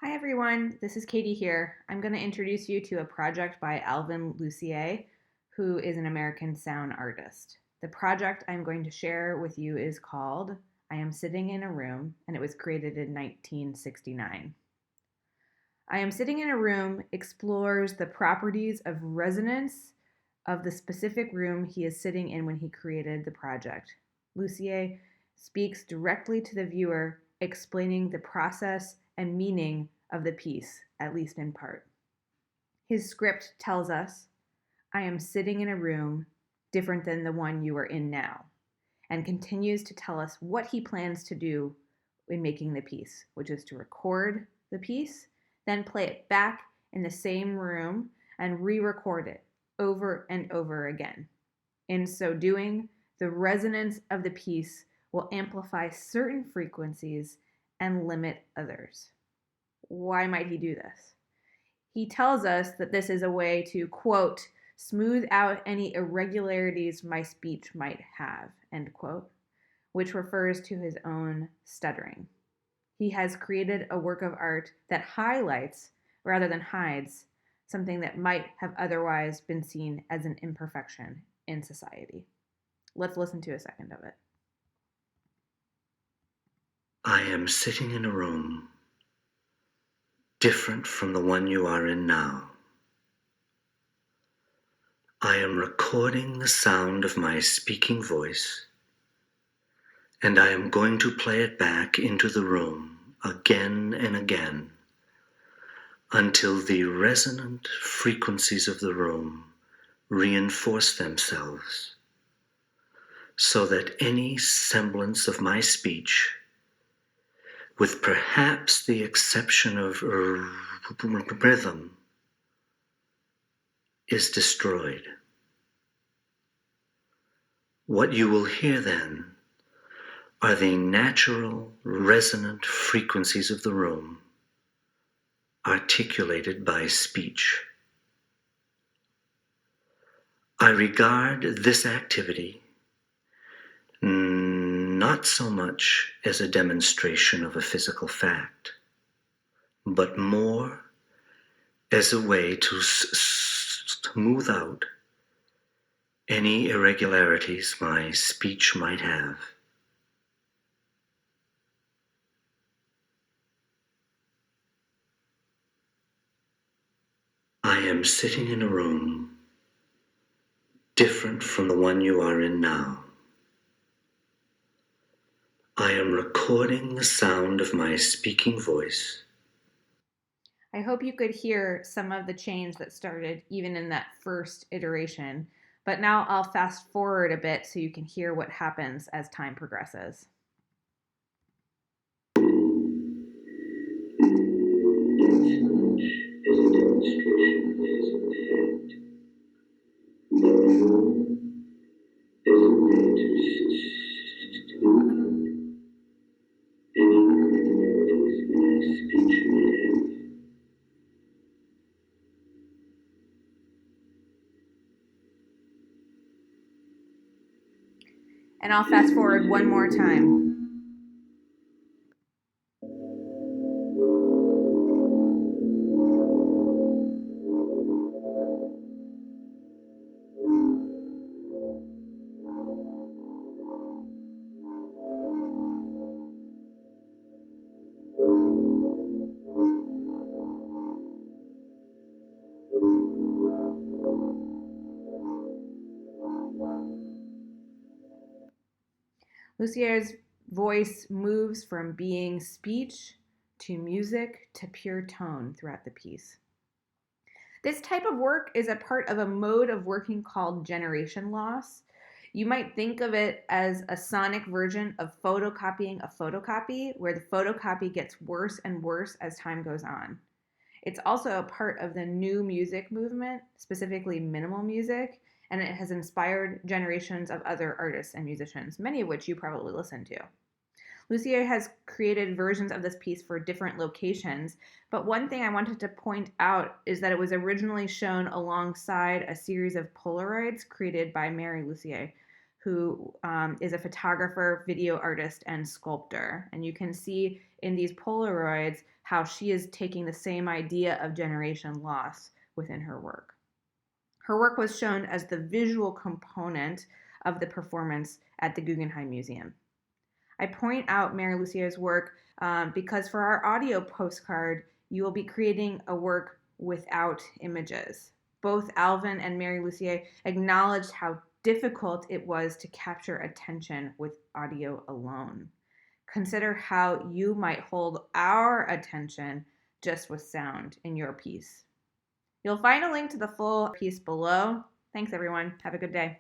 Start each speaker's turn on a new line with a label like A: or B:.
A: Hi everyone, this is Katie here. I'm going to introduce you to a project by Alvin Lucier, who is an American sound artist. The project I'm going to share with you is called I Am Sitting in a Room, and it was created in 1969. I Am Sitting in a Room explores the properties of resonance of the specific room he is sitting in when he created the project. Lucier speaks directly to the viewer, explaining the process and meaning of the piece, at least in part. His script tells us, I am sitting in a room different than the one you are in now, and continues to tell us what he plans to do in making the piece, which is to record the piece, then play it back in the same room and re record it over and over again. In so doing, the resonance of the piece will amplify certain frequencies and limit others. Why might he do this? He tells us that this is a way to, quote, smooth out any irregularities my speech might have, end quote, which refers to his own stuttering. He has created a work of art that highlights, rather than hides, something that might have otherwise been seen as an imperfection in society. Let's listen to a second of it.
B: I am sitting in a room different from the one you are in now. I am recording the sound of my speaking voice, and I am going to play it back into the room again and again until the resonant frequencies of the room reinforce themselves so that any semblance of my speech, with perhaps the exception of rhythm, is destroyed. What you will hear then are the natural resonant frequencies of the room articulated by speech. I regard this activity not so much as a demonstration of a physical fact, but more as a way to smooth out any irregularities my speech might have. I am sitting in a room different from the one you are in now. I am recording the sound of my speaking voice.
A: I hope you could hear some of the change that started even in that first iteration, but now I'll fast forward a bit so you can hear what happens as time progresses. And I'll fast forward one more time. Lucier's voice moves from being speech to music to pure tone throughout the piece. This type of work is a part of a mode of working called generation loss. You might think of it as a sonic version of photocopying a photocopy, where the photocopy gets worse and worse as time goes on. It's also a part of the new music movement, specifically minimal music, and it has inspired generations of other artists and musicians, many of which you probably listen to. Lucier has created versions of this piece for different locations, but one thing I wanted to point out is that it was originally shown alongside a series of Polaroids created by Mary Lucier, who is a photographer, video artist, and sculptor. And you can see in these Polaroids how she is taking the same idea of generation loss within her work. Her work was shown as the visual component of the performance at the Guggenheim Museum. I point out Mary Lucier's work because for our audio postcard, you will be creating a work without images. Both Alvin and Mary Lucier acknowledged how difficult it was to capture attention with audio alone. Consider how you might hold our attention just with sound in your piece. You'll find a link to the full piece below. Thanks, everyone. Have a good day.